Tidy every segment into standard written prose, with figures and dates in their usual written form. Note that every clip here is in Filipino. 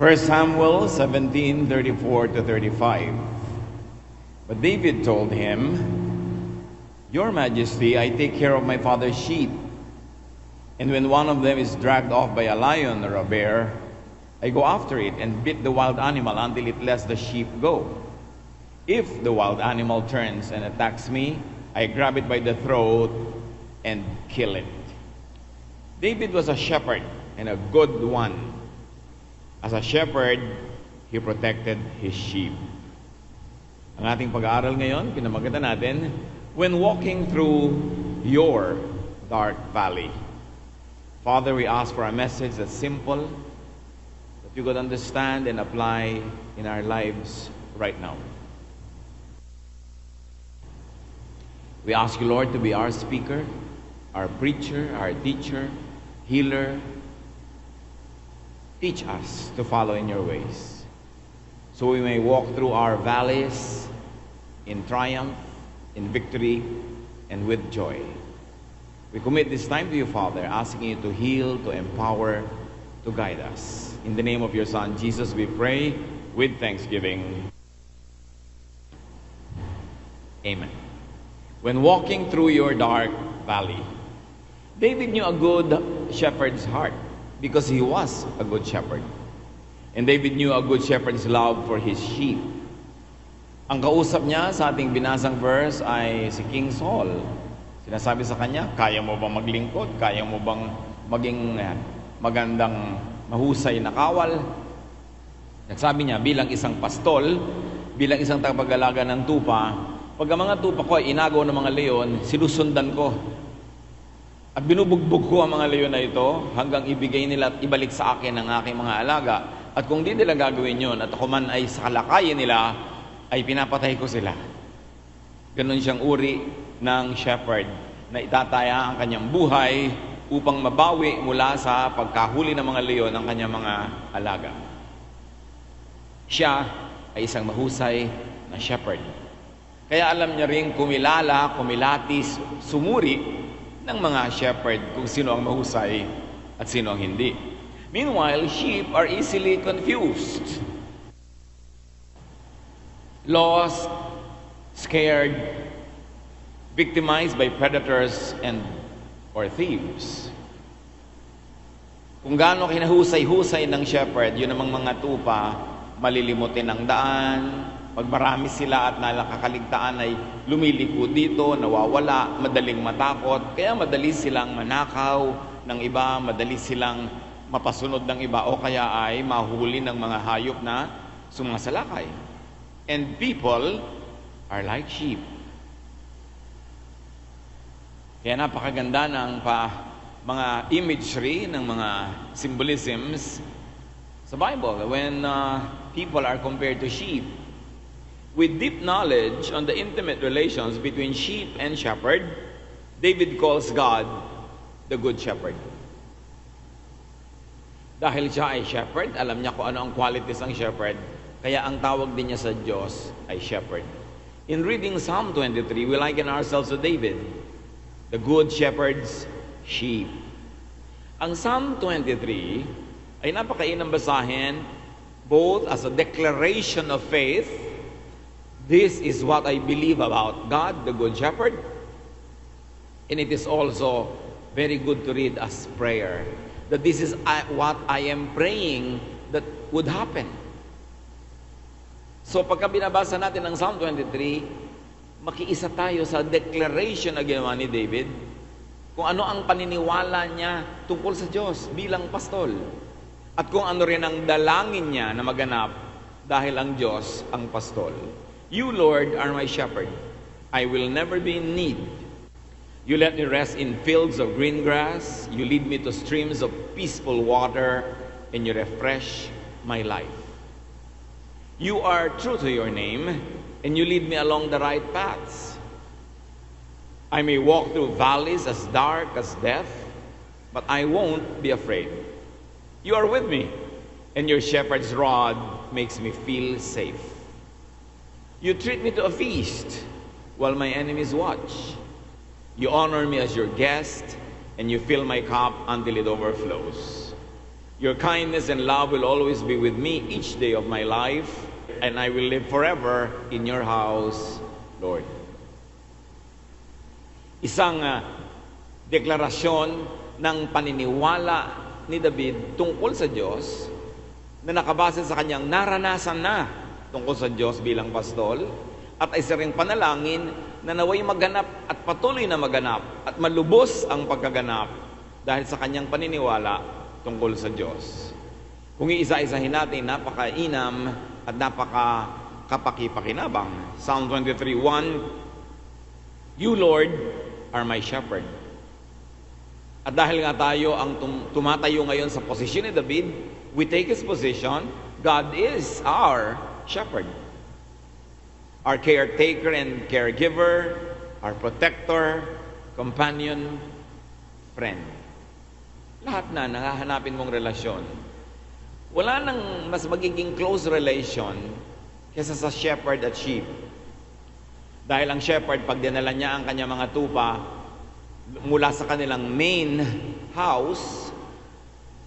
1 Samuel 17:34 to 35. But David told him, "Your Majesty, I take care of my father's sheep. And when one of them is dragged off by a lion or a bear, I go after it and beat the wild animal until it lets the sheep go. If the wild animal turns and attacks me, I grab it by the throat and kill it." David was a shepherd and a good one. As a shepherd, he protected his sheep. Ang ating pag-aaral ngayon, pinamagatan natin, when walking through your dark valley. Father, we ask for a message that's simple, that you could understand and apply in our lives right now. We ask you, Lord, to be our speaker, our preacher, our teacher, healer. Teach us to follow in your ways, so we may walk through our valleys in triumph, in victory, and with joy. We commit this time to you, Father, asking you to heal, to empower, to guide us. In the name of your Son, Jesus, we pray with thanksgiving. Amen. When walking through your dark valley, David knew a good shepherd's heart because he was a good shepherd. And David knew a good shepherd's love for his sheep. Ang kausap niya sa ating binasang verse ay si King Saul. Sinasabi sa kanya, kaya mo bang maglingkod? Kaya mo bang maging magandang mahusay na kawal? Nagsabi niya, bilang isang pastol, bilang isang tagapag-alaga ng tupa, pag ang mga tupa ko ay inagaw ng mga leon, sinusundan ko. At binubugbog ko ang mga leon na ito hanggang ibigay nila at ibalik sa akin ang aking mga alaga. At kung di nila gagawin yon at ako man ay sa kalakayan nila, ay pinapatay ko sila. Ganon siyang uri ng shepherd na itataya ang kanyang buhay upang mabawi mula sa pagkahuli ng mga leon ang kanyang mga alaga. Siya ay isang mahusay na shepherd. Kaya alam niya rin kumilala, kumilatis, sumuri ng mga shepherd kung sino ang mahusay at sino ang hindi. Meanwhile, sheep are easily confused, lost, scared, victimized by predators or thieves. Kung gaano kinahusay-husay ng shepherd, yun namang mga tupa, malilimutin ang daan. Pag marami sila at nakakaligtaan ay lumiliko dito, nawawala, madaling matakot. Kaya madali silang manakaw ng iba, madali silang mapasunod ng iba, o kaya ay mahuli ng mga hayop na sumasalakay. And people are like sheep. Kaya napakaganda ng mga imagery, ng mga symbolisms sa Bible when people are compared to sheep. With deep knowledge on the intimate relations between sheep and shepherd, David calls God the Good Shepherd. Dahil siya ay shepherd, alam niya kung ano ang qualities ng shepherd, kaya ang tawag din niya sa Diyos ay shepherd. In reading Psalm 23, we liken ourselves to David, the good shepherd's sheep. Ang Psalm 23 ay napakainam basahin both as a declaration of faith. This is what I believe about God, the Good Shepherd. And it is also very good to read as prayer. That this is what I am praying that would happen. So pagka binabasa natin ang Psalm 23, makiisa tayo sa declaration na ginawa ni David kung ano ang paniniwala niya tungkol sa Diyos bilang pastol. At kung ano rin ang dalangin niya na maganap dahil ang Diyos ang pastol. You, Lord, are my shepherd. I will never be in need. You let me rest in fields of green grass. You lead me to streams of peaceful water, and you refresh my life. You are true to your name, and you lead me along the right paths. I may walk through valleys as dark as death, but I won't be afraid. You are with me, and your shepherd's rod makes me feel safe. You treat me to a feast while my enemies watch. You honor me as your guest, and you fill my cup until it overflows. Your kindness and love will always be with me each day of my life, and I will live forever in your house, Lord. Isang deklarasyon ng paniniwala ni David tungkol sa Diyos na nakabase sa kanyang naranasan na tungkol sa Diyos bilang pastol, at isa ring panalangin na naway maganap at patuloy na maganap at malubos ang pagkaganap dahil sa kanyang paniniwala tungkol sa Diyos. Kung iisa-isahin natin, napakainam at napakakapakipakinabang. Psalm 23:1, You, Lord, are my shepherd. At dahil nga tayo ang tumatayo ngayon sa posisyon ni David, we take his position. God is our shepherd. Our caretaker and caregiver, our protector, companion, friend. Lahat na nangahanapin mong relasyon. Wala nang mas magiging close relation kesa sa shepherd at sheep. Dahil ang shepherd, pag dinala niya ang kanyang mga tupa mula sa kanilang main house,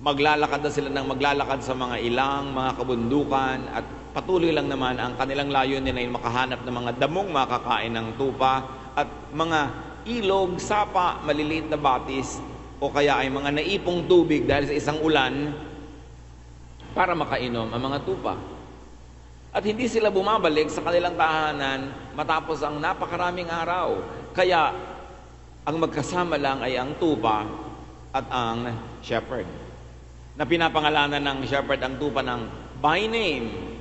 maglalakad na sila ng maglalakad sa mga ilang, mga kabundukan, at patuloy lang naman ang kanilang layunin ay makahanap ng mga damong makakain ng tupa at mga ilog, sapa, maliliit na batis, o kaya ay mga naipong tubig dahil sa isang ulan para makainom ang mga tupa. At hindi sila bumabalik sa kanilang tahanan matapos ang napakaraming araw. Kaya ang magkasama lang ay ang tupa at ang shepherd. Na pinapangalanan ng shepherd ang tupa ng by name.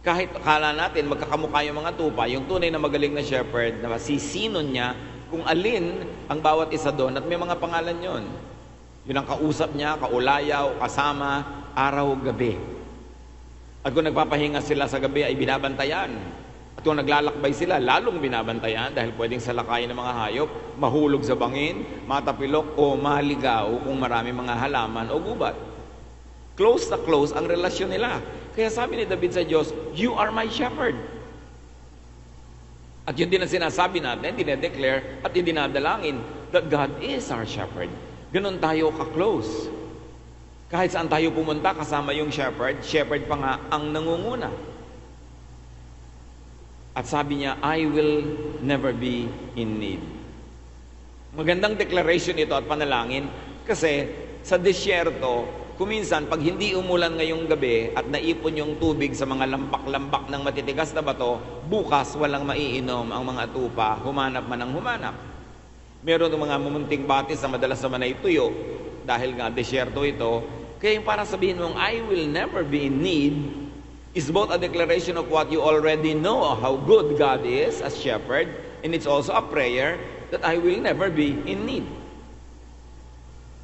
Kahit akala natin magkakamukha yung mga tupa, yung tunay na magaling na shepherd, na sisinon niya kung alin ang bawat isa doon at may mga pangalan yon. Yun ang kausap niya, kaulayaw, kasama, araw, gabi. At kung nagpapahinga sila sa gabi ay binabantayan. At kung naglalakbay sila, lalong binabantayan dahil pwedeng salakayin ng mga hayop, mahulog sa bangin, matapilok o maligaw kung marami mga halaman o gubat. Close na close ang relasyon nila. Kaya sabi ni David sa Diyos, You are my shepherd. At yun din ang sinasabi natin, dinedeclare at dinadalangin that God is our shepherd. Ganon tayo ka-close. Kahit saan tayo pumunta, kasama yung shepherd, shepherd pa nga ang nangunguna. At sabi niya, I will never be in need. Magandang declaration ito at panalangin kasi sa disyerto, kuminsan pag hindi umulan ngayong gabi at naipon yung tubig sa mga lambak-lambak ng matitigas na bato, bukas walang maiinom ang mga tupa, humanap man ang humanap. Meron ng mga mumunting batis na madalas naman ay tuyo dahil nga disyerto ito. Kaya yung para sabihin mong, I will never be in need, is both a declaration of what you already know, how good God is as shepherd, and it's also a prayer that I will never be in need.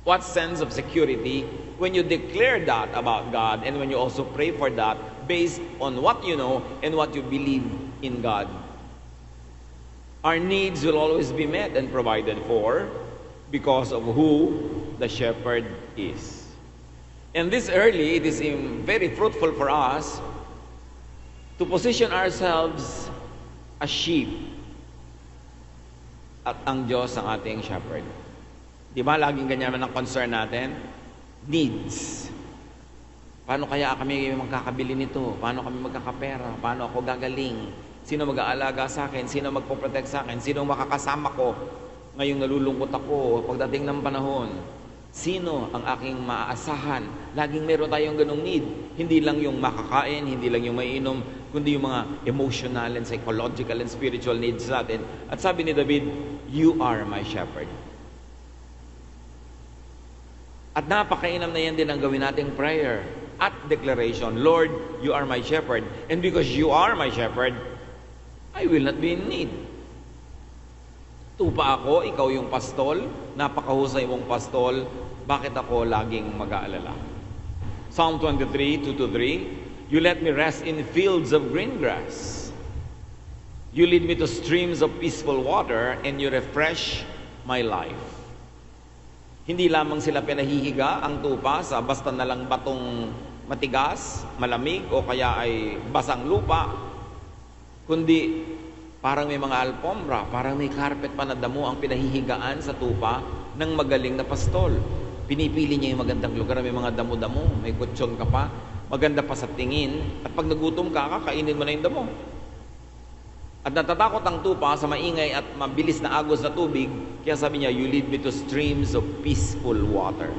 What sense of security when you declare that about God and when you also pray for that based on what you know and what you believe in God. Our needs will always be met and provided for because of who the shepherd is. And this early, it is very fruitful for us to position ourselves as sheep at ang Diyos ang ating shepherd. Di ba laging ganyan man ang concern natin? Needs. Paano kaya kami magkakabili nito? Paano kami magkakapera? Paano ako gagaling? Sino mag-aalaga sa akin? Sino magpo-protect sa akin? Sino makakasama ko ngayong nalulungkot ako pagdating ng panahon? Sino ang aking maaasahan? Laging meron tayong ganong need. Hindi lang yung makakain, hindi lang yung maiinom, kundi yung mga emotional and psychological and spiritual needs natin. At sabi ni David, You are my shepherd. At napakainam na yan din ang gawin nating prayer at declaration. Lord, You are my shepherd. And because You are my shepherd, I will not be in need. Tupa ako, ikaw yung pastol, napakahusay mong pastol, bakit ako laging mag-aalala? Psalm 23, 2-3, You let me rest in fields of green grass. You lead me to streams of peaceful water, and You refresh my life. Hindi lamang sila pinahihiga ang tupa sa basta na lang batong matigas, malamig, o kaya ay basang lupa, kundi parang may mga alpombra, parang may carpet pa na damo ang pinahihigaan sa tupa ng magaling na pastol. Pinipili niya yung magandang lugar, may mga damo-damo, may kutsyon ka pa, maganda pa sa tingin, at pag nagutom ka, kakainin mo na yung damo. At natatakot ang tupa sa maingay at mabilis na agos na tubig, kaya sabi niya, you lead me to streams of peaceful water.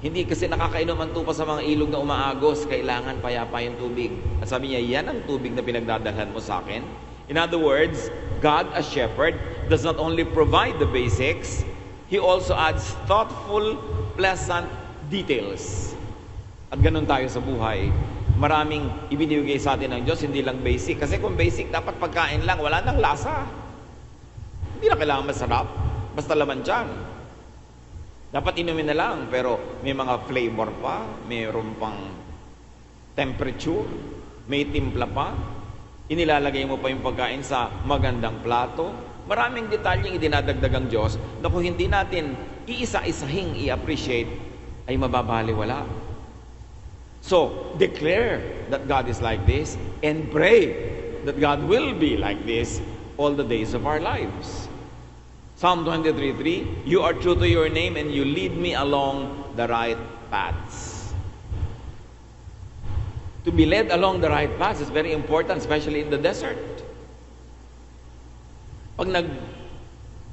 Hindi kasi nakakainom ang tupa sa mga ilog na umaagos, kailangan payapa yung tubig. At sabi niya, yan ang tubig na pinagdadalhan mo sa akin. In other words, God as shepherd does not only provide the basics, He also adds thoughtful, pleasant details. At ganun tayo sa buhay. Maraming ibinibigay sa atin ng Diyos, hindi lang basic. Kasi kung basic, dapat pagkain lang, wala nang lasa. Hindi na kailangan masarap, basta laman tiyan. Dapat inumin na lang, pero may mga flavor pa, mayroon pang temperature, may timpla pa, inilalagay mo pa yung pagkain sa magandang plato. Maraming detalyeng idinadagdag ang Diyos na kung hindi natin iisa-isahing i-appreciate, ay mababaliwala. So, declare that God is like this and pray that God will be like this all the days of our lives. Psalm 23:3, you are true to your name and you lead me along the right paths. To be led along the right paths is very important, especially in the desert. Pag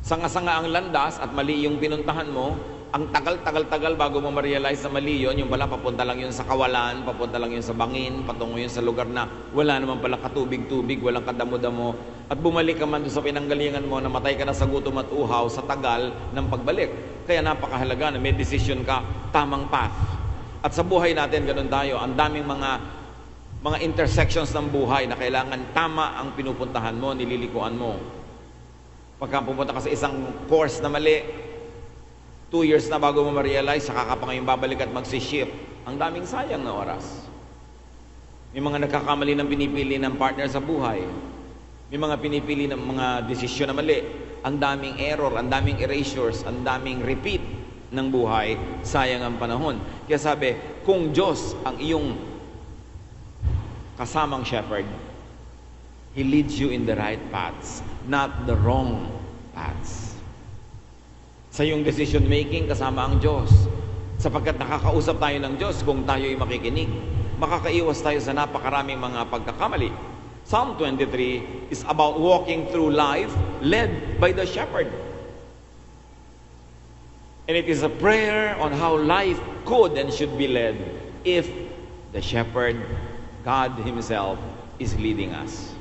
sanga-sanga ang landas at mali yung pinuntahan mo, ang tagal-tagal-tagal bago mo ma-realize na mali yun, yung pala papunta lang yun sa kawalan, papunta lang yun sa bangin, patungo yun sa lugar na wala naman pala katubig-tubig, walang kadamo-damo, at bumalik ka man doon sa pinanggalingan mo, namatay ka na sa gutom at uhaw sa tagal ng pagbalik. Kaya napakahalaga na may decision ka, tamang path. At sa buhay natin, ganun tayo. Ang daming mga intersections ng buhay na kailangan tama ang pinupuntahan mo, nililikuan mo. Pagka pupunta ka sa isang course na mali, 2 years na bago mo ma-realize, saka ka pa ngayon babalik at magsiship. Ang daming sayang na oras. May mga nagkakamali ng pinipili ng partner sa buhay. May mga pinipili ng mga desisyon na mali. Ang daming error, ang daming erasures, ang daming repeat ng buhay. Sayang ang panahon. Kaya sabi, kung Diyos ang iyong kasamang shepherd, He leads you in the right paths, not the wrong paths. Sa iyong decision making, kasama ang Diyos. Sapagkat nakakausap tayo ng Diyos kung tayo'y makikinig. Makakaiwas tayo sa napakaraming mga pagkakamali. Psalm 23 is about walking through life led by the shepherd. And it is a prayer on how life could and should be led if the shepherd, God Himself, is leading us.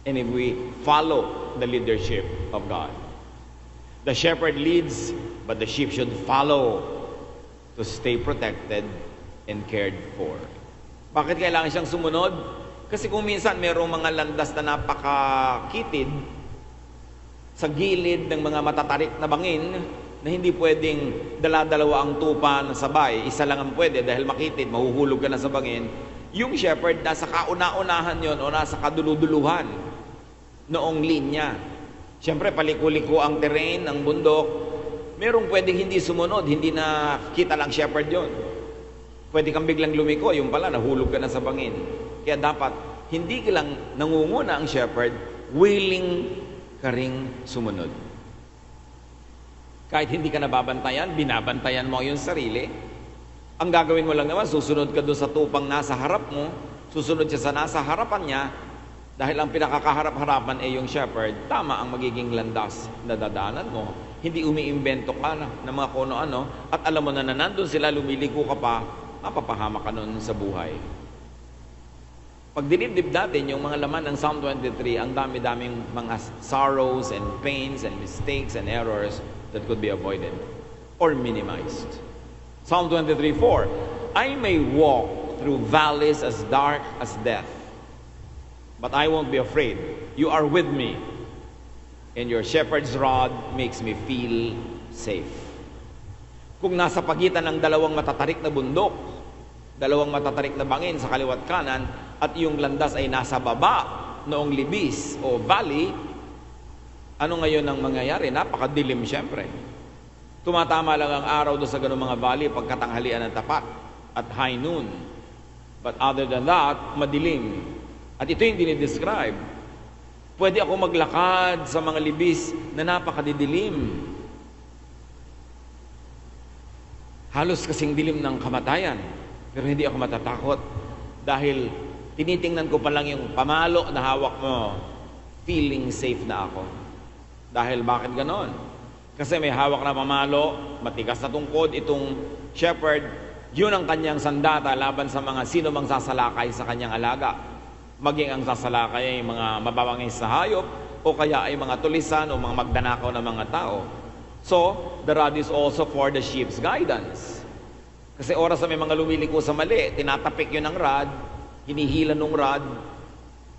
And if we follow the leadership of God. The shepherd leads, but the sheep should follow to stay protected and cared for. Bakit kailangan siyang sumunod? Kasi kung minsan mayroong mga landas na napakakitid sa gilid ng mga matatarik na bangin na hindi pwedeng dala-dalawa ang tupa na sabay, isa lang ang pwede dahil makitid, mahuhulog ka na sa bangin. Yung shepherd nasa kauna-unahan yon o nasa kaduluduluhan noong linya. Siyempre, paliko-liko ang terrain, ang bundok. Merong pwedeng hindi sumunod, hindi na kita lang shepherd yon. Pwede kang biglang lumiko, yung pala, nahulog ka na sa bangin. Kaya dapat, hindi ka lang nangunguna ang shepherd, willing ka ring sumunod. Kahit hindi ka nababantayan, binabantayan mo yung sarili. Ang gagawin mo lang naman, susunod ka doon sa tupang nasa harap mo, susunod siya sa nasa harapan niya, dahil ang pinakakaharap-harapan ay yung shepherd, tama ang magiging landas na dadaanan mo. Hindi umiimbento ka ng mga kuno-ano, at alam mo na nandun sila, lumiligo ka pa, mapapahama ka nun sa buhay. Pag dinibdib natin yung mga laman ng Psalm 23, ang dami-daming mga sorrows and pains and mistakes and errors that could be avoided or minimized. Psalm 23:4, I may walk through valleys as dark as death, but I won't be afraid. You are with me, and your shepherd's rod makes me feel safe. Kung nasa pagitan ng dalawang matatarik na bundok, dalawang matatarik na bangin sa kaliwat kanan, at yung landas ay nasa baba noong libis o valley, ano ngayon ang mangyayari? Napakadilim siyempre. Tumatama lang ang araw doon sa ganung mga valley pagkatanghalian ng tapat at high noon. But other than that, madilim. At ito yung dinidescribe. Pwede ako maglakad sa mga libis na napakadidilim. halos kasing dilim ng kamatayan. Pero hindi ako matatakot dahil tinitingnan ko pa lang yung pamalo na hawak mo, feeling safe na ako. Dahil bakit ganon? Kasi may hawak na pamalo, matigas na tungkod itong shepherd, yun ang kanyang sandata laban sa mga sino mang sasalakay sa kanyang alaga. Maging ang sasalakay ay mga mababangis na hayop o kaya ay mga tulisan o mga magdanakaw na mga tao. So, the rod is also for the sheep's guidance. Kasi oras na may mga lumiliko sa mali, tinatapik yun ng rod, hinihila ng rod,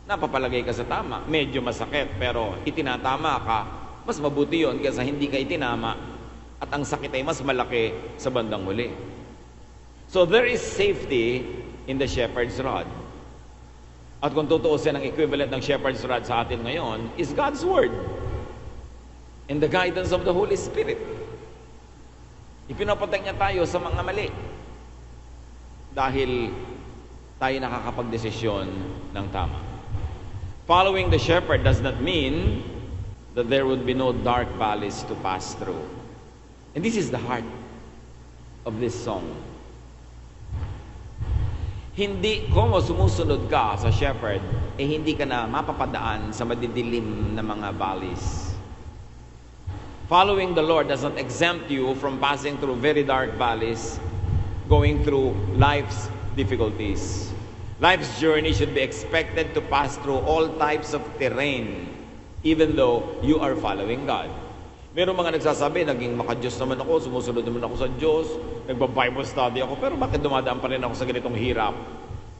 napapalagay ka sa tama. Medyo masakit, pero itinatama ka, mas mabuti yun kaysa hindi ka itinama at ang sakit ay mas malaki sa bandang huli. So there is safety in the shepherd's rod. At kung tutuusin, ang equivalent ng shepherd's rod sa atin ngayon is God's Word and the guidance of the Holy Spirit. Ipinoprotect niya tayo sa mga mali dahil tayo nakakapagdesisyon ng tama. Following the shepherd does not mean that there would be no dark valleys to pass through. And this is the heart of this song. Hindi, kung sumusunod ka sa shepherd, hindi ka na mapapadaan sa madidilim na mga valleys. Following the Lord does not exempt you from passing through very dark valleys, going through life's difficulties. Life's journey should be expected to pass through all types of terrain, even though you are following God. Meron mga nagsasabi, naging maka-Diyos naman ako, sumusunod naman ako sa Diyos, nagba-Bible study ako, pero bakit dumadaan pa rin ako sa ganitong hirap?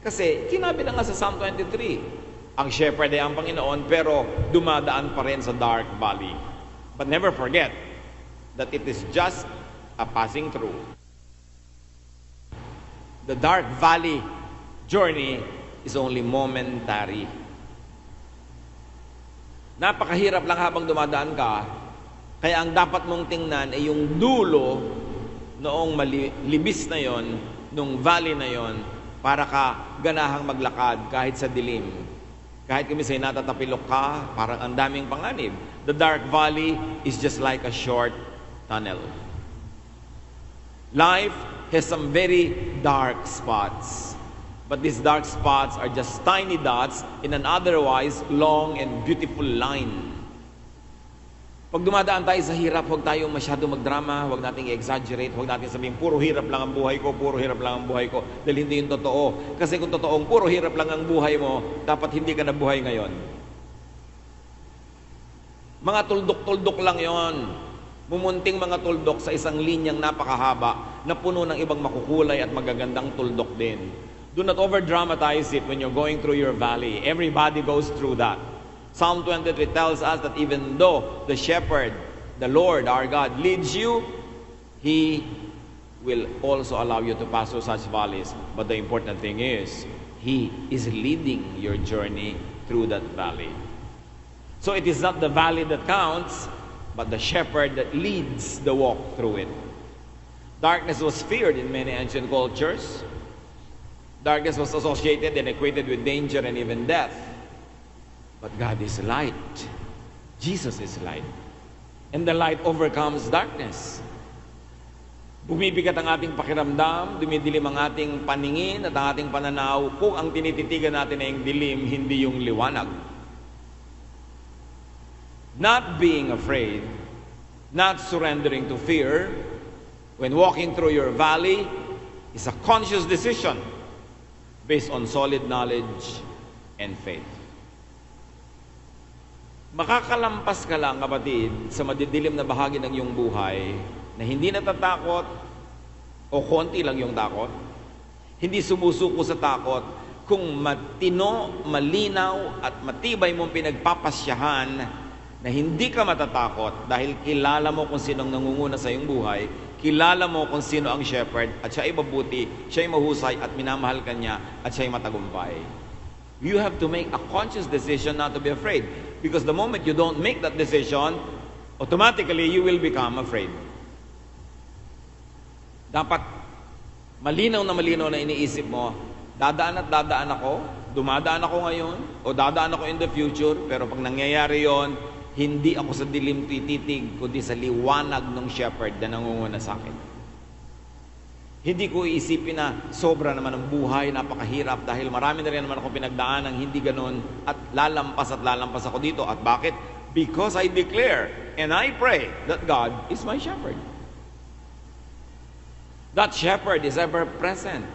Kasi, sinabi na nga sa Psalm 23, ang shepherd ay ang Panginoon, pero dumadaan pa rin sa dark valley. But never forget that it is just a passing through. The dark valley journey is only momentary. Napakahirap lang habang dumadaan ka, kaya ang dapat mong tingnan ay yung dulo noong libis na yon, nung valley na yon, para ka ganahang maglakad kahit sa dilim. Kahit kumisay natatapilok ka, parang ang daming panganib. The dark valley is just like a short tunnel. Life has some very dark spots. But these dark spots are just tiny dots in an otherwise long and beautiful line. Pag dumadaan tayo sa hirap, huwag tayo masyado magdrama, huwag nating i-exaggerate, huwag natin sabihin, puro hirap lang ang buhay ko, puro hirap lang ang buhay ko, dahil hindi yun totoo. Kasi kung totoong puro hirap lang ang buhay mo, dapat hindi ka nabuhay ngayon. Mga tuldok-tuldok lang yon. Mumunting mga tuldok sa isang linyang napakahaba na puno ng ibang makukulay at magagandang tuldok din. Do not over-dramatize it when you're going through your valley. Everybody goes through that. Psalm 23 tells us that even though the shepherd, the Lord, our God, leads you, He will also allow you to pass through such valleys. But the important thing is, He is leading your journey through that valley. So it is not the valley that counts, but the shepherd that leads the walk through it. Darkness was feared in many ancient cultures. Darkness was associated and equated with danger and even death. But God is light. Jesus is light. And the light overcomes darkness. Bumibigat ang ating pakiramdam, dumidilim ang ating paningin at ang ating pananaw kung ang tinititigan natin ay yung dilim, hindi yung liwanag. Not being afraid, not surrendering to fear, when walking through your valley, is a conscious decision based on solid knowledge and faith. Makakalampas ka lang, kapatid, sa madidilim na bahagi ng iyong buhay na hindi natatakot o konti lang yung takot, hindi sumusuko sa takot, kung matino, malinaw at matibay mong pinagpapasyahan na hindi ka matatakot dahil kilala mo kung sinong nangunguna sa iyong buhay, kilala mo kung sino ang shepherd at siya ay mabuti, siya ay mahusay at minamahal ka niya at siya ay matagumpay. You have to make a conscious decision not to be afraid. Because the moment you don't make that decision, automatically you will become afraid. Dapat malinaw na iniisip mo, dadaan at dadaan ako, dumadaan ako ngayon, o dadaan ako in the future, pero pag nangyayari yon, hindi ako sa dilim tititig, kundi sa liwanag ng shepherd na nangunguna sa akin. Hindi ko iisipin na sobra naman ang buhay, napakahirap dahil marami na rin naman akong pinagdaan ng hindi ganun at lalampas ako dito. At bakit? Because I declare and I pray that God is my shepherd. That shepherd is ever present.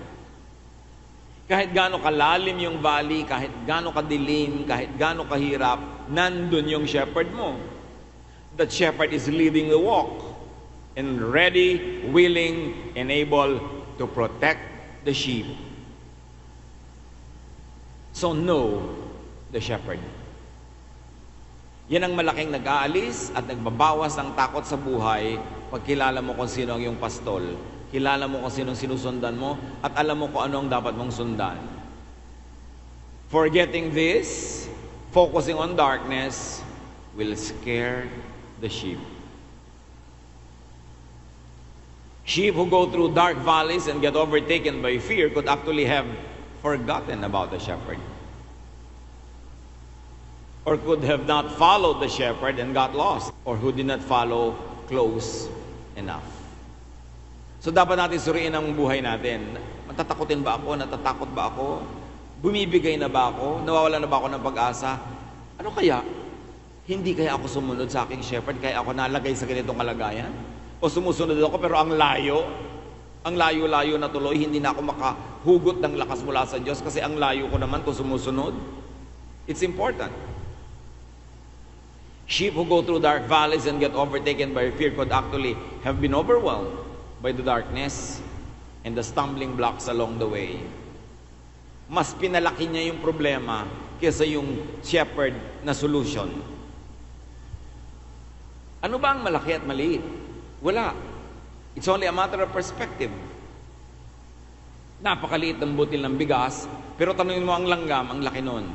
Kahit gaano kalalim yung valley, kahit gaano kadilim, kahit gaano kahirap, nandun yung shepherd mo. That shepherd is leading the walk and ready, willing, and able to protect the sheep. So know the shepherd. Yan ang malaking nag-aalis at nagbabawas ng takot sa buhay pag kilala mo kung sino ang iyong pastol, kilala mo kung sino ang sinusundan mo, at alam mo kung ano ang dapat mong sundan. Forgetting this, focusing on darkness, will scare the sheep. Sheep who go through dark valleys and get overtaken by fear could actually have forgotten about the shepherd. Or could have not followed the shepherd and got lost. Or who did not follow close enough. So dapat natin suriin ang buhay natin. Matatakotin ba ako? Natatakot ba ako? Bumibigay na ba ako? Nawawala na ba ako ng pag-asa? Ano kaya? Hindi kaya ako sumunod sa aking shepherd? Kaya ako nalagay sa ganitong kalagayan? O sumusunod ako pero ang layo-layo na tuloy, hindi na ako makahugot ng lakas mula sa Diyos kasi ang layo ko naman kung sumusunod. It's important. Sheep who go through dark valleys and get overtaken by fear could actually have been overwhelmed by the darkness and the stumbling blocks along the way. Mas pinalaki niya yung problema kaysa yung shepherd na solution. Ano ba ang malaki at maliit? Wala. It's only a matter of perspective. Napakaliit ng butil ng bigas, pero tanungin mo ang langgam, ang laki nun.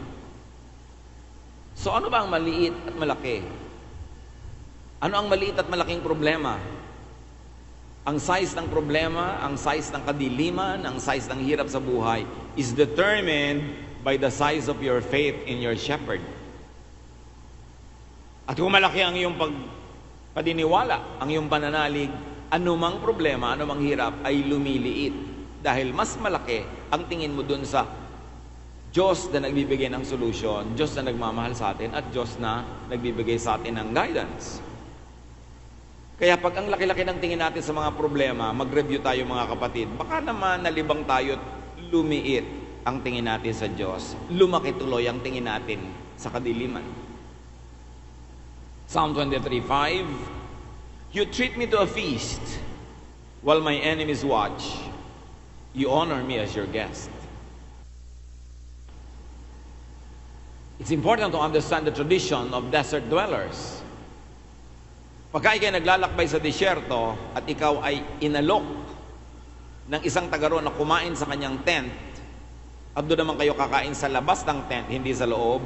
So ano ba ang maliit at malaki? Ano ang maliit at malaking problema? Ang size ng problema, ang size ng kadiliman, ang size ng hirap sa buhay is determined by the size of your faith in your shepherd. At kung malaki ang iyong padiniwala, ang iyong pananalig, anumang problema, anumang hirap ay lumiliit. Dahil mas malaki ang tingin mo dun sa Diyos na nagbibigay ng solusyon, Diyos na nagmamahal sa atin, at Diyos na nagbibigay sa atin ng guidance. Kaya pag ang laki-laki ng tingin natin sa mga problema, mag-review tayo mga kapatid, baka naman nalibang tayo at lumiit ang tingin natin sa Diyos. Lumaki tuloy ang tingin natin sa kadiliman. Psalm 23:5, you treat me to a feast while my enemies watch. You honor me as your guest. It's important to understand the tradition of desert dwellers. Pagka ikay naglalakbay sa disyerto at ikaw ay inalok ng isang taga roon na kumain sa kanyang tent, at doon naman kayo kakain sa labas ng tent, hindi sa loob,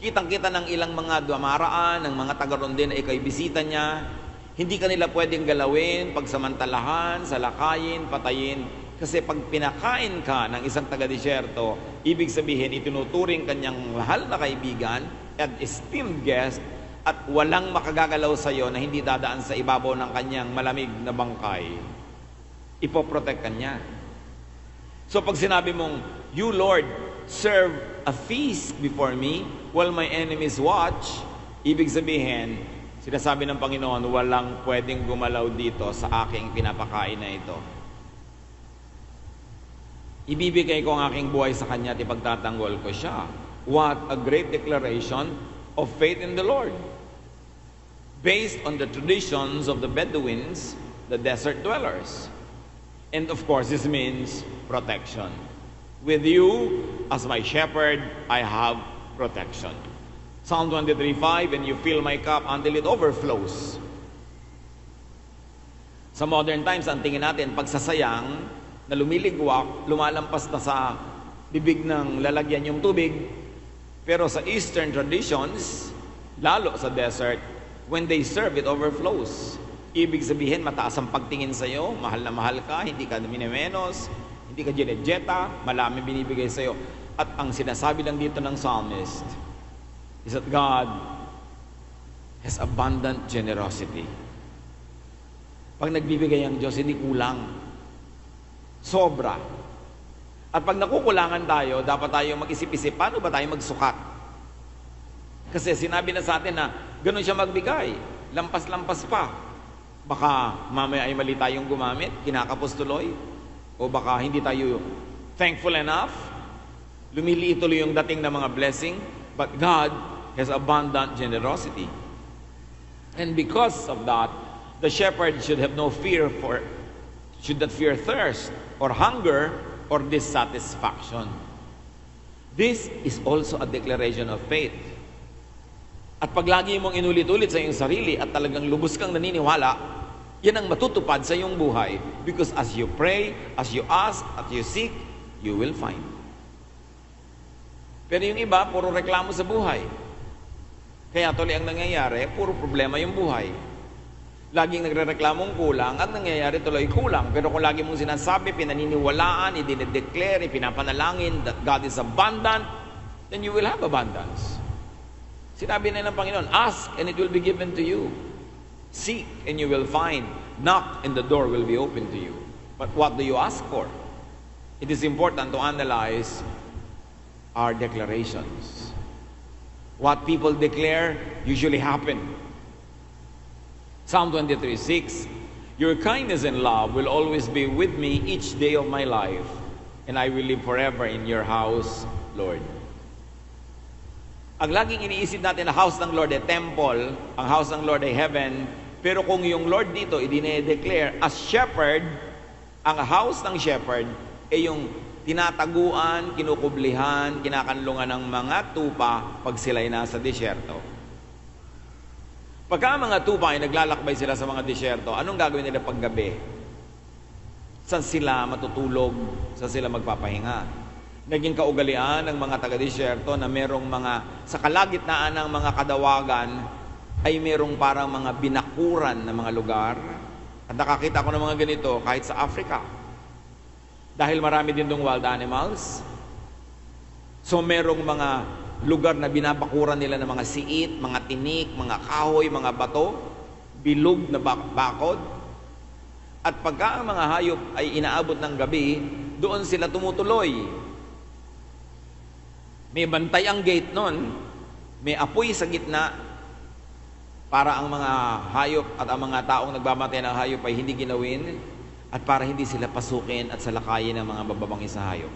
kitang-kita ng ilang mga dumaraan, ng mga taga-roon din na ikay bisita niya, hindi kanila pwedeng galawin, pagsamantalahan, salakayin, patayin. Kasi pag pinakain ka ng isang taga-disyerto, ibig sabihin, itinuturing kanyang mahal na kaibigan at esteemed guest at walang makagagalaw sa iyo na hindi dadaan sa ibabaw ng kanyang malamig na bangkay. Ipoprotect ka niya. So pag sinabi mong, you Lord, serve a feast before me while my enemies watch, ibig sabihin, sinasabi ng Panginoon, walang pwedeng gumalaw dito sa aking pinapakain na ito. Ibibigay ko ang aking buhay sa Kanya at ipagtatanggol ko siya. What a great declaration of faith in the Lord. Based on the traditions of the Bedouins, the desert dwellers. And of course, this means protection. With you, as my shepherd, I have protection. Psalm 23:5, and you fill my cup until it overflows. Sa modern times, ang tingin natin, pagsasayang, na lumiligwak, lumalampas na sa bibig ng lalagyan yung tubig. Pero sa Eastern traditions, lalo sa desert, when they serve, it overflows. Ibig sabihin, mataas ang pagtingin sa iyo, mahal na mahal ka, hindi ka minimenos, hindi ka ginejeta, malami binibigay sa iyo. At ang sinasabi lang dito ng psalmist is that God has abundant generosity. Pag nagbibigay ang Diyos, hindi kulang. Sobra. At pag nakukulangan tayo, dapat tayo mag-isip-isip, paano ba tayo magsukat? Kasi sinabi na sa atin na ganun siya magbigay, lampas-lampas pa. Baka mamaya ay mali tayong gumamit, kinakapos tuloy, o baka hindi tayo thankful enough, lumiliit tuloy yung dating ng mga blessing, but God has abundant generosity. And because of that, the shepherd should have no fear should not fear thirst or hunger or dissatisfaction. This is also a declaration of faith. At pag lagi mong inulit-ulit sa iyong sarili at talagang lubos kang naniniwala, yan ang matutupad sa iyong buhay. Because as you pray, as you ask, as you seek, you will find. Pero yung iba, puro reklamo sa buhay. Kaya tuloy ang nangyayari, puro problema yung buhay. Laging nagre-reklamong kulang, ang nangyayari tuloy kulang. Pero kung lagi mong sinasabi, pinaniniwalaan, idinedeclare, pinapanalangin that God is abundant, then you will have abundance. Sinabi na ng Panginoon, ask and it will be given to you. Seek and you will find. Knock and the door will be open to you. But what do you ask for? It is important to analyze our declarations. What people declare usually happen. Psalm 23:6, your kindness and love will always be with me each day of my life, and I will live forever in your house, Lord. Ang laging iniisip natin na house ng Lord ay temple, ang house ng Lord ay heaven, pero kung yung Lord dito i-declare as shepherd, ang house ng shepherd ay yung tinataguan, kinukublihan, kinakanlungan ng mga tupa pag sila'y nasa disyerto. Pagka mga tupa ay naglalakbay sila sa mga disyerto, anong gagawin nila paggabi? Saan sila matutulog? Saan sila magpapahinga? Naging kaugalian ng mga taga-disyerto na merong mga, sa kalagitnaan ng mga kadawagan, ay merong parang mga binakuran na mga lugar. At nakakita ko ng mga ganito kahit sa Africa. Dahil marami din dong wild animals. So merong mga lugar na binabakuran nila ng mga siit, mga tinik, mga kahoy, mga bato, bilog na bakod. At pagka ang mga hayop ay inaabot ng gabi, doon sila tumutuloy. May bantay ang gate nun, may apoy sa gitna, para ang mga hayop at ang mga taong nagbabantay ng hayop ay hindi ginawin, at para hindi sila pasukin at salakayin ng mga bababangis na hayop.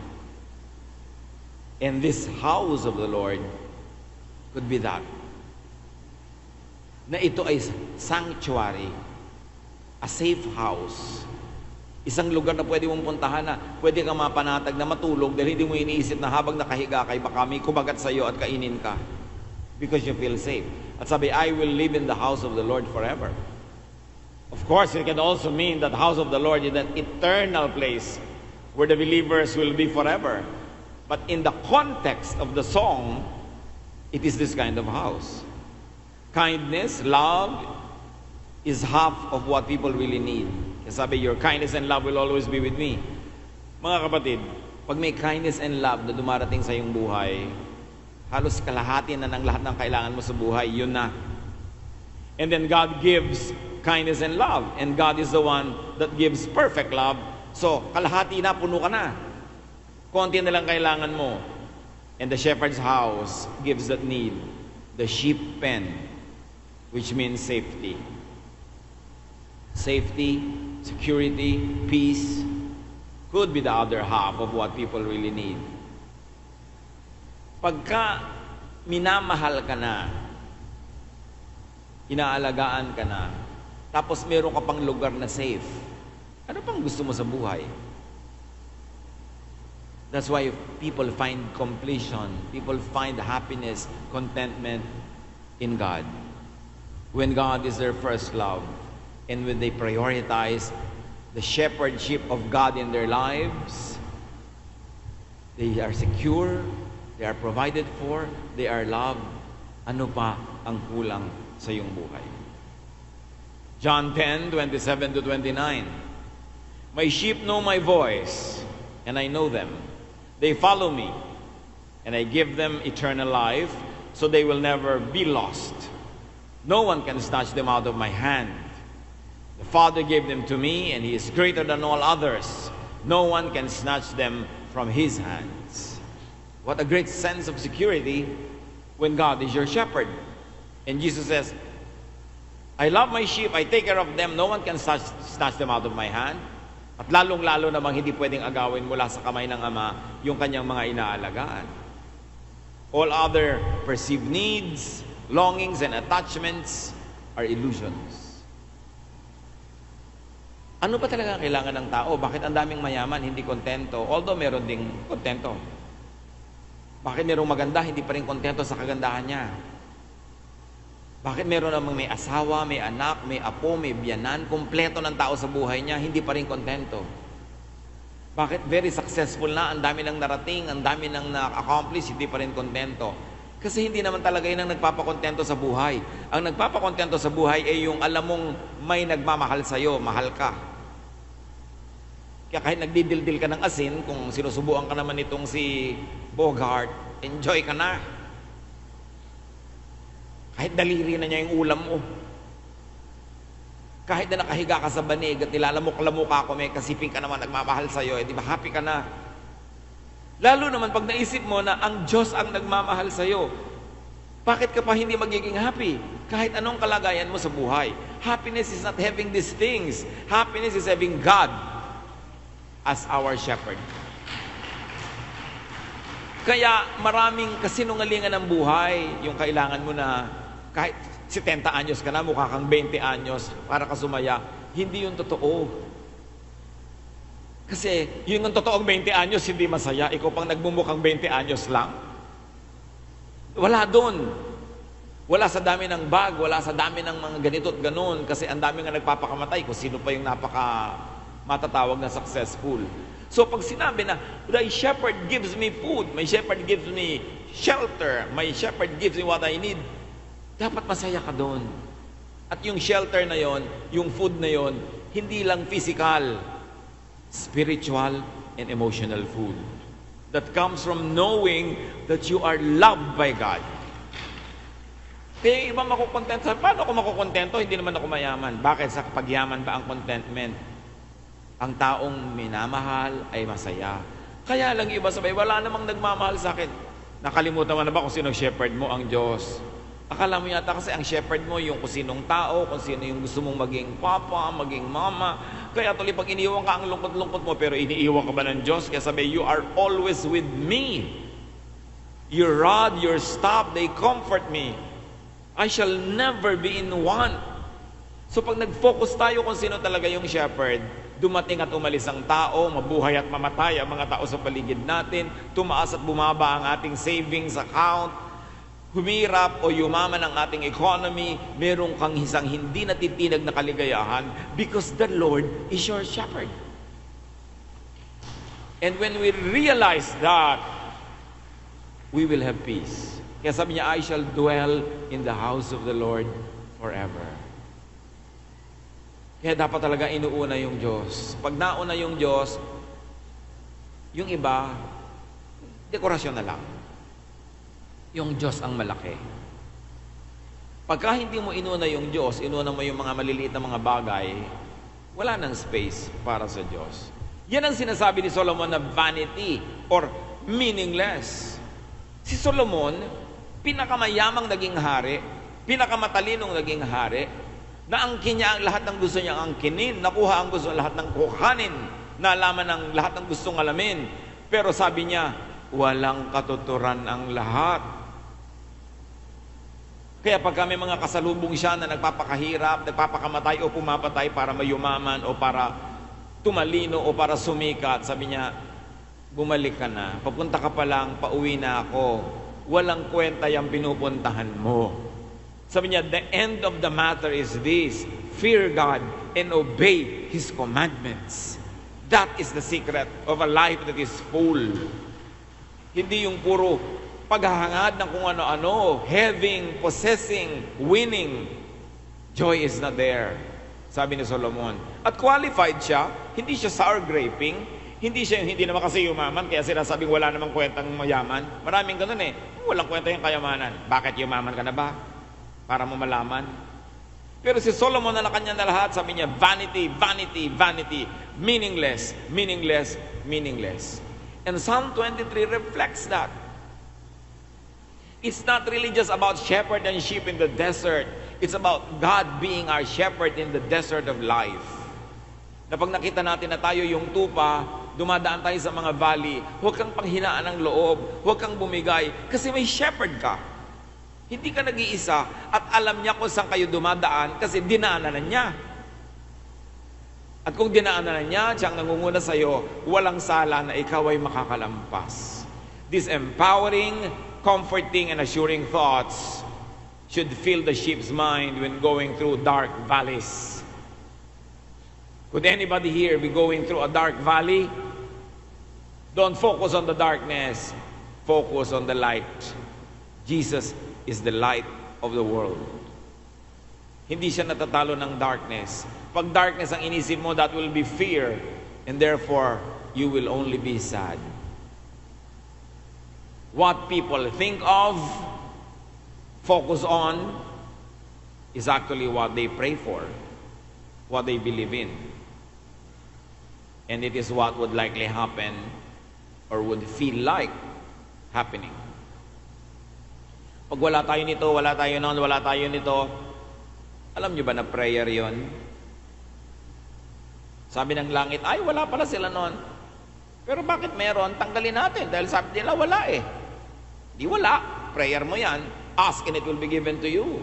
And this house of the Lord could be that. Na ito ay sanctuary, a safe house. Isang lugar na pwede mong puntahan na pwede kang mapanatag na matulog dahil hindi mo iniisip na habang nakahiga kay baka may kumagat sa iyo at kainin ka. Because you feel safe. At sabi, I will live in the house of the Lord forever. Of course, it can also mean that the house of the Lord is an eternal place where the believers will be forever. But in the context of the song, it is this kind of house. Kindness, love is half of what people really need. Kasi sabi, your kindness and love will always be with me. Mga kapatid, pag may kindness and love na dumarating sa iyong buhay, halos kalahati na ng lahat ng kailangan mo sa buhay, yun na. And then God gives kindness and love. And God is the one that gives perfect love. So, kalahati na, puno ka na. Konti na lang kailangan mo. And the shepherd's house gives that need. The sheep pen, which means safety. Safety, security, peace, could be the other half of what people really need. Pagka minamahal ka na, inaalagaan ka na, tapos meron ka pang lugar na safe, ano pang gusto mo sa buhay? That's why people find completion, people find happiness, contentment in God. When God is their first love, and when they prioritize the shepherdship of God in their lives, they are secure, they are provided for, they are loved. Ano pa ang kulang sa iyong buhay? John 10:27-29. My sheep know my voice, and I know them. They follow me, and I give them eternal life, so they will never be lost. No one can snatch them out of my hand. The Father gave them to me, and He is greater than all others. No one can snatch them from His hands. What a great sense of security when God is your shepherd. And Jesus says, I love my sheep, I take care of them, no one can snatch them out of my hand. At lalong-lalo namang hindi pwedeng agawin mula sa kamay ng Ama yung kanyang mga inaalagaan. All other perceived needs, longings, and attachments are illusions. Ano ba talaga ang kailangan ng tao? Bakit ang daming mayaman, hindi kontento? Although meron ding kontento. Bakit merong maganda, hindi pa rin kontento sa kagandahan niya? Bakit meron namang may asawa, may anak, may apo, may biyanan, kumpleto ng tao sa buhay niya, hindi pa rin kontento? Bakit very successful na, ang dami nang narating, ang dami nang na-accomplish, hindi pa rin kontento? Kasi hindi naman talaga yun ang nagpapakontento sa buhay. Ang nagpapakontento sa buhay ay yung alam mong may nagmamahal sa'yo, mahal ka. Kaya kahit nagdidildil ka ng asin, kung sinusubuan ka naman itong si Bogart, enjoy ka na. Kahit daliri na niya yung ulam mo. Kahit na nakahiga ka sa banig at nilalamok-lamok ako, may kasiping ka naman nagmamahal sa'yo, di ba happy ka na? Lalo naman pag naisip mo na ang Diyos ang nagmamahal sa'yo, bakit ka pa hindi magiging happy? Kahit anong kalagayan mo sa buhay. Happiness is not having these things. Happiness is having God as our shepherd. Kaya maraming kasinungalingan ng buhay, yung kailangan mo na kahit 70 anyos ka na, mukha kang 20 anyos para ka sumaya, hindi yun totoo. Kasi yun ang totoong 20 anyos, hindi masaya. Ikaw pang nagmumukhang 20 anyos lang. Wala doon. Wala sa dami ng bag, wala sa dami ng mga ganito at ganon, kasi ang dami nga nagpapakamatay kung sino pa yung napaka matatawag na successful. So pag sinabi na, my shepherd gives me food, my shepherd gives me shelter, my shepherd gives me what I need, dapat masaya ka doon. At yung shelter na yon, yung food na yon, hindi lang physical, spiritual and emotional food that comes from knowing that you are loved by God. Kaya yung iba makukontento. Paano ako makukontento? Hindi naman ako mayaman. Bakit? Sa pagyaman ba ang contentment? Ang taong minamahal ay masaya. Kaya lang iba sabay, wala namang nagmamahal sa akin. Nakalimutan mo na ba kung sino shepherd mo? Ang Diyos. Akala mo yata kasi ang shepherd mo yung kung sinong tao, kung sino yung gusto mong maging papa, maging mama. Kaya tuloy pag iniiwan ka ang lungkot-lungkot mo, pero iniiwan ka ba ng Diyos? Kaya sabi, you are always with me. Your rod, your staff, they comfort me. I shall never be in want. So pag nag-focus tayo kung sino talaga yung shepherd, dumating at umalis ang tao, mabuhay at mamatay ang mga tao sa paligid natin, tumaas at bumaba ang ating savings account, humirap o yumaman ang ating economy, merong kang isang hindi natitinag na kaligayahan because the Lord is your shepherd. And when we realize that, we will have peace. Kaya sabi niya, I shall dwell in the house of the Lord forever. Kaya dapat talaga inuuna yung Diyos. Pag nauna yung Diyos, yung iba, dekorasyon na lang. Yung Diyos ang malaki. Pagka hindi mo inuna yung Diyos, inuna mo yung mga maliliit na mga bagay, wala nang space para sa Diyos. Yan ang sinasabi ni Solomon na vanity or meaningless. Si Solomon, pinakamayamang naging hari, pinakamatalinong naging hari, naangkin niya ang lahat ng gusto niyang angkinin, nakuha ang gusto lahat ng kuhanin, nalaman ang lahat ng gustong alamin. Pero sabi niya, walang katuturan ang lahat. Kaya pag may mga kasalubong siya na nagpapakahirap, nagpapakamatay o pumapatay para mayumaman o para tumalino o para sumikat, sabi niya, bumalik ka na. Papunta ka pa lang, pauwi na ako. Walang kwenta yung pinupuntahan mo. Sabi niya, the end of the matter is this: fear God and obey His commandments. That is the secret of a life that is full. Hindi yung puro paghahangad ng kung ano-ano, having, possessing, winning. Joy is not there, sabi ni Solomon. At qualified siya, hindi siya sour graping, hindi naman kasi yumaman, kaya sinasabing wala namang kwentang mayaman. Maraming ganun walang kwenta yung kayamanan. Bakit yumaman ka na ba? Para mo malaman. Pero si Solomon na kanya na lahat, sabi niya, vanity, vanity, vanity. Meaningless, meaningless, meaningless. And Psalm 23 reflects that. It's not really just about shepherd and sheep in the desert. It's about God being our shepherd in the desert of life. Na pag nakita natin na tayo yung tupa, dumadaan tayo sa mga valley, huwag kang panghinaan ng loob, huwag kang bumigay, kasi may shepherd ka. Hindi ka nag-iisa at alam niya kung saan kayo dumadaan kasi dinaanan na niya. At kung dinaanan na niya, siyang nangunguna sa iyo, walang sala na ikaw ay makakalampas. These empowering, comforting, and assuring thoughts should fill the sheep's mind when going through dark valleys. Could anybody here be going through a dark valley? Don't focus on the darkness. Focus on the light. Jesus is the light of the world. Hindi siya natatalo ng darkness. Pag darkness ang inisip mo, that will be fear. And therefore, you will only be sad. What people think of, focus on, is actually what they pray for, what they believe in. And it is what would likely happen or would feel like happening. Pag wala tayo nito, wala tayo noon, wala tayo nito, alam nyo ba na prayer yon? Sabi ng langit, ay wala pala sila noon. Pero bakit meron? Tanggalin natin dahil sabi nila wala eh. Di wala. Prayer mo yan. Ask and it will be given to you.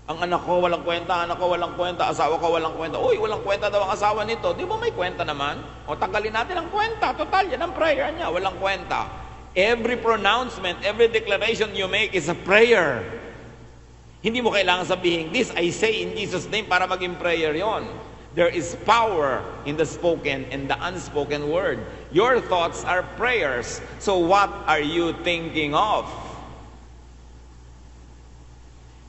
Ang anak ko walang kwenta, anak ko walang kwenta, asawa ko walang kwenta. Uy, walang kwenta daw ang asawa nito. Di ba may kwenta naman? O tanggalin natin ang kwenta. Total, yan ang prayer niya. Walang kwenta. Every pronouncement, every declaration you make is a prayer. Hindi mo kailangan sabihin, this I say in Jesus' name para maging prayer yon. There is power in the spoken and the unspoken word. Your thoughts are prayers. So what are you thinking of?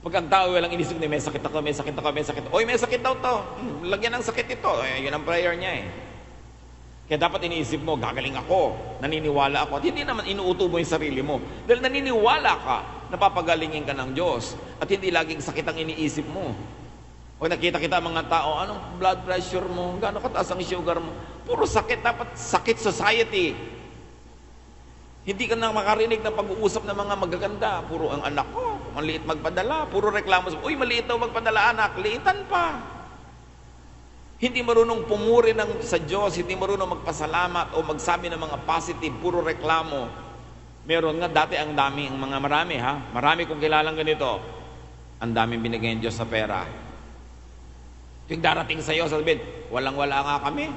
Pag ang tao walang inisip na may sakit ako, may sakit ako, may sakit ako. Oy, may sakit daw to. Lagyan ng sakit ito. Yun ang prayer niya eh. Kaya dapat iniisip mo, gagaling ako, naniniwala ako. At hindi naman inuuto mo yung sarili mo. Dahil naniniwala ka, napapagalingin ka ng Diyos. At hindi laging sakit ang iniisip mo. O nakita kita mga tao, anong blood pressure mo, gano'ng kataas ang sugar mo. Puro sakit, dapat sakit society. Hindi ka na makarinig ng pag-uusap ng mga magaganda. Puro ang anak ko, maliit magpadala. Puro reklamo, uy maliit daw magpadala anak, liitan pa. Hindi marunong pumuri sa Diyos, hindi marunong magpasalamat o magsabi ng mga positive, puro reklamo. Meron nga dati ang mga marami ha. Marami kong kilalang ganito. Ang daming binigay ng Diyos sa pera. Yung darating sa iyo, sabihin, walang-wala nga kami.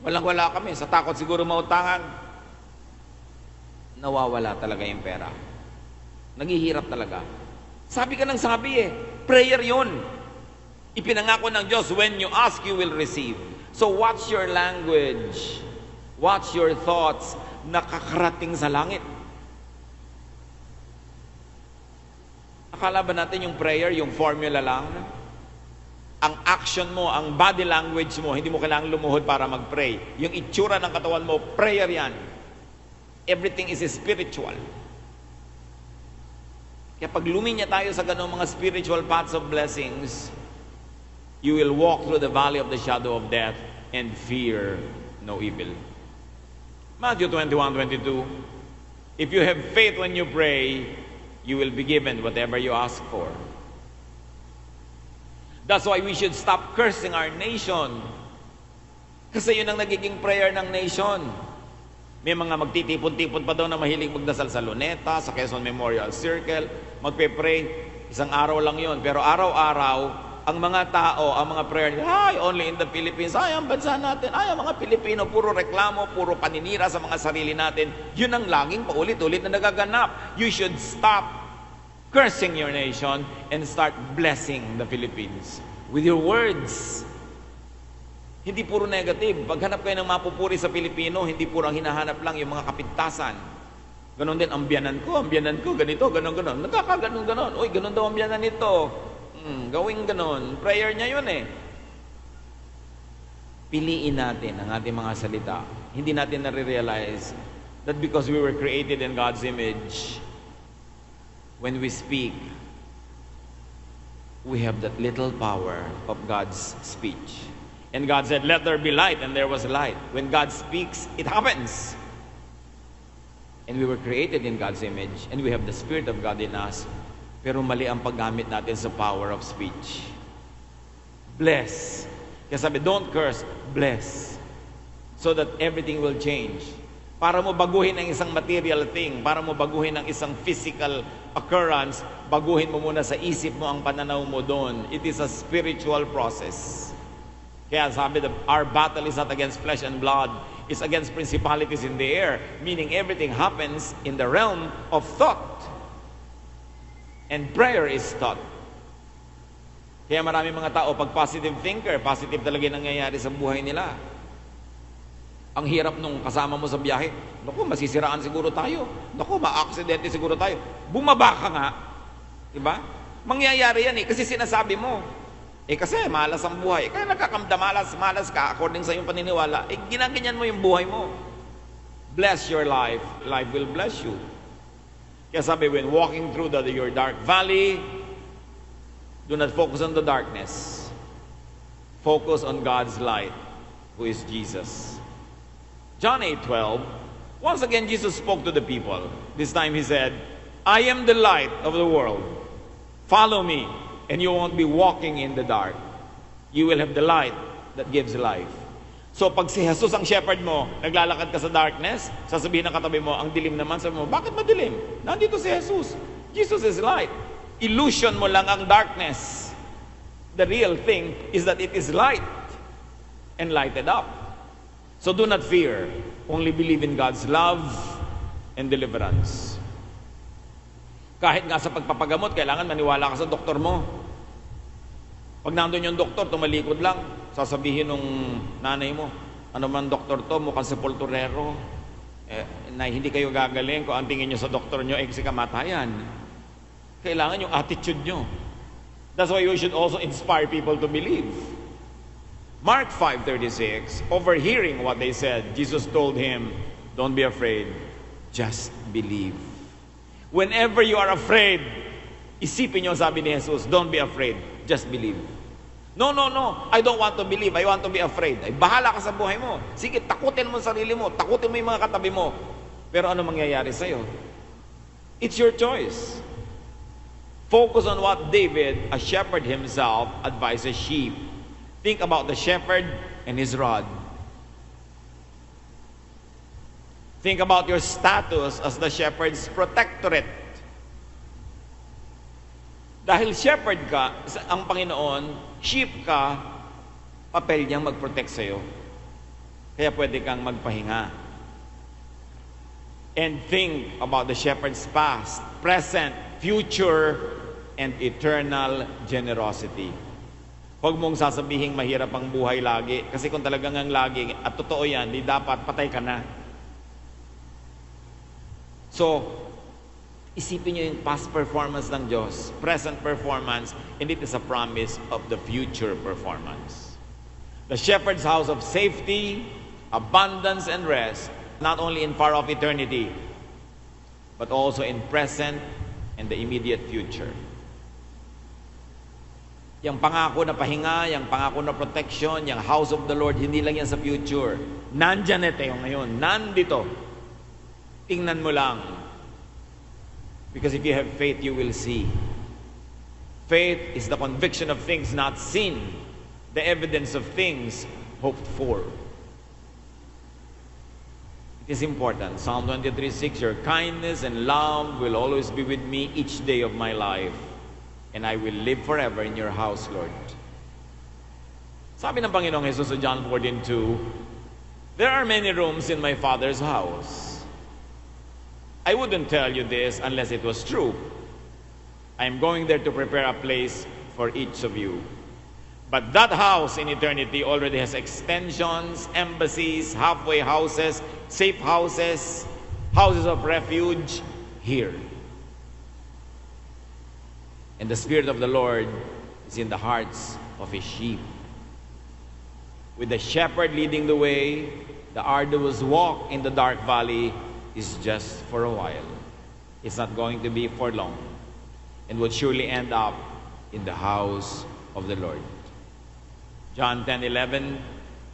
Walang-wala kami. Sa takot siguro mautangan. Nawawala talaga yung pera. Naghihirap talaga. Sabi ka ng sabi eh. Prayer yun. Ipinangako ng Diyos, when you ask, you will receive. So watch your language. Watch your thoughts. Nakakarating sa langit. Akala ba natin yung prayer, yung formula lang? Ang action mo, ang body language mo, hindi mo kailangang lumuhod para mag-pray. Yung itsura ng katawan mo, prayer yan. Everything is spiritual. Kaya pag luminya tayo sa ganung mga spiritual paths of blessings, you will walk through the valley of the shadow of death and fear no evil. Matthew 21:22. If you have faith when you pray, you will be given whatever you ask for. That's why we should stop cursing our nation. Kasi yun ang nagiging prayer ng nation. May mga magtitipon-tipon pa daw na mahilig magdasal sa Luneta, sa Quezon Memorial Circle, magpe-pray. Isang araw lang yun. Pero araw-araw, ang mga tao, ang mga prayer, ay, only in the Philippines, ay, ang bansa natin, ay, ang mga Pilipino, puro reklamo, puro paninira sa mga sarili natin. Yun ang laging paulit-ulit na nagaganap. You should stop cursing your nation and start blessing the Philippines with your words. Hindi puro negative. Paghanap kayo ng mapupuri sa Pilipino, hindi puro ang hinahanap lang yung mga kapintasan. Ganon din, ang biyanan ko, ganito, ganon. Nagkakaganon. Uy, ganon daw ang biyanan nito. Gawing ganon. Prayer niya yun eh. Piliin natin ang ating mga salita. Hindi natin nare-realize that because we were created in God's image, when we speak, we have that little power of God's speech. And God said, let there be light, and there was light. When God speaks, it happens. And we were created in God's image, and we have the Spirit of God in us. Pero mali ang paggamit natin sa power of speech. Bless. Kaya sabi, don't curse, bless. So that everything will change. Para mo baguhin ang isang material thing, para mo baguhin ang isang physical occurrence, baguhin mo muna sa isip mo ang pananaw mo doon. It is a spiritual process. Kaya sabi, our battle is not against flesh and blood, it's against principalities in the air, meaning everything happens in the realm of thought. And prayer is thought. Kaya marami mga tao, pag positive thinker, positive talaga yung nangyayari sa buhay nila. Ang hirap nung kasama mo sa biyahe, naku, masisiraan siguro tayo. Naku, ma-aksidente siguro tayo. Bumaba ka nga. Diba? Mangyayari yan kasi sinasabi mo. Kasi malas ang buhay. Kaya nagkakamda, malas ka, according sa iyong paniniwala. Ginaganyan mo yung buhay mo. Bless your life. Life will bless you. Kaya sabi, when walking through your dark valley, do not focus on the darkness. Focus on God's light, who is Jesus. John 8:12, once again Jesus spoke to the people. This time he said, I am the light of the world. Follow me, and you won't be walking in the dark. You will have the light that gives life. So pag si Jesus ang shepherd mo, naglalakad ka sa darkness, sasabihin ng katabi mo, ang dilim naman, sabi mo, bakit madilim? Nandito si Jesus. Jesus is light. Illusion mo lang ang darkness. The real thing is that it is light and lighted up. So do not fear. Only believe in God's love and deliverance. Kahit nga sa pagpapagamot, kailangan maniwala ka sa doktor mo. Pag nandun yung doktor, tumalikod lang, sasabihin nung nanay mo, ano man doktor to, mukhang sepulturero. Na hindi kayo gagaling kung ang tingin nyo sa doktor nyo, kasi kamatayan. Kailangan yung attitude nyo. That's why you should also inspire people to believe. Mark 5:36, overhearing what they said, Jesus told him, don't be afraid, just believe. Whenever you are afraid, isipin nyo sabi ni Jesus, don't be afraid, just believe. No, I don't want to believe, I want to be afraid. Ay, bahala ka sa buhay mo. Sige, takutin mo sarili mo, takutin mo yung mga katabi mo. Pero ano mangyayari sa'yo? It's your choice. Focus on what David, a shepherd himself, advises sheep. Think about the shepherd and his rod. Think about your status as the shepherd's protectorate. Dahil shepherd ka, ang Panginoon, sheep ka, papel niyang mag-protect sa'yo. Kaya pwede kang magpahinga. And think about the shepherd's past, present, future, and eternal generosity. Huwag mong sasabihing mahirap ang buhay lagi. Kasi kung talagang ang lagi, at totoo yan, di dapat patay ka na. So, isipin nyo yung past performance ng Diyos, present performance, and it is a promise of the future performance. The shepherd's house of safety, abundance, and rest, not only in far-off eternity, but also in present and the immediate future. Yung pangako na pahinga, yung pangako na protection, yung house of the Lord, hindi lang yan sa future. Nandyan ito yung ngayon. Nandito. Tingnan mo lang. Because if you have faith, you will see. Faith is the conviction of things not seen, the evidence of things hoped for. It is important. Psalm 23:6, your kindness and love will always be with me each day of my life. And I will live forever in your house, Lord. Sabi ng Panginoong Jesus sa John 14:2, there are many rooms in my Father's house. I wouldn't tell you this unless it was true. I am going there to prepare a place for each of you. But that house in eternity already has extensions, embassies, halfway houses, safe houses, houses of refuge here. And the Spirit of the Lord is in the hearts of His sheep. With the shepherd leading the way, the arduous walk in the dark valley is just for a while. It's not going to be for long. And would surely end up in the house of the Lord. John 10:11,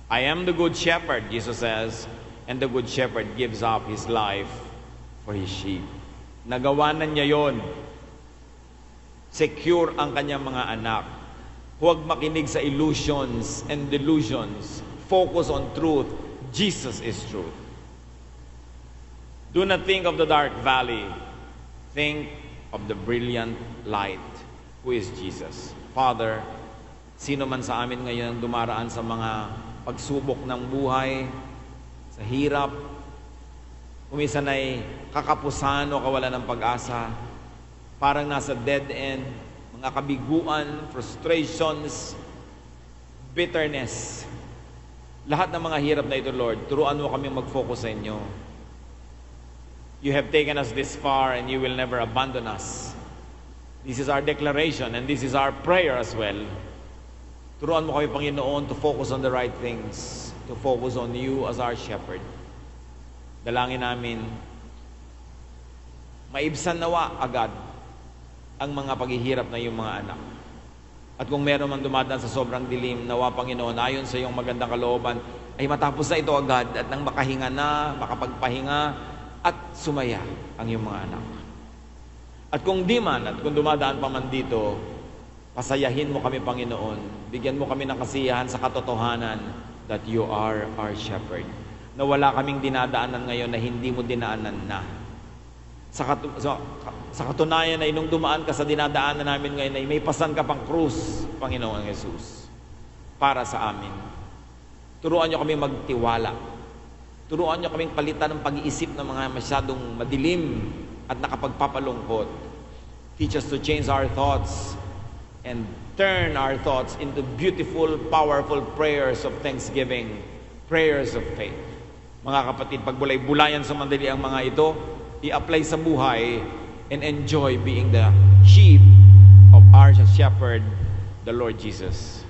I am the good shepherd, Jesus says, and the good shepherd gives up his life for his sheep. Nagawa na niya yon. Secure ang kanyang mga anak. Huwag makinig sa illusions and delusions. Focus on truth. Jesus is truth. Do not think of the dark valley. Think of the brilliant light, who is Jesus. Father, sino man sa amin ngayon dumaraan sa mga pagsubok ng buhay, sa hirap, kumisan ay kakapusan o kawalan ng pag-asa, parang nasa dead end, mga kabiguan, frustrations, bitterness. Lahat ng mga hirap na ito, Lord, turuan mo kami mag-focus sa inyo. You have taken us this far and you will never abandon us. This is our declaration and this is our prayer as well. Turuan mo kami, Panginoon, to focus on the right things, to focus on you as our shepherd. Dalangin namin, maibsan nawa agad ang mga paghihirap na iyong mga anak. At kung meron man dumadaan sa sobrang dilim, nawa, Panginoon, ayon sa iyong magandang kalooban, ay matapos na ito agad at nang makahinga na, makapagpahinga, at sumaya ang iyong mga anak. At kung di man, at kung dumadaan pa man dito, pasayahin mo kami, Panginoon. Bigyan mo kami ng kasiyahan sa katotohanan that you are our shepherd. Na wala kaming dinadaanan ngayon na hindi mo dinaanan na. Sa katunayan ay nung dumaan ka sa dinadaanan namin ngayon ay may pasan ka pang krus, Panginoon Jesus, para sa amin. Turuan niyo kami magtiwala. Turuan niyo kaming palitan ng pag-iisip ng mga masyadong madilim at nakapagpapalungkot. Teach us to change our thoughts and turn our thoughts into beautiful, powerful prayers of thanksgiving, prayers of faith. Mga kapatid, pagbulay-bulayan sa mandali ang mga ito, i-apply sa buhay and enjoy being the sheep of our shepherd, the Lord Jesus.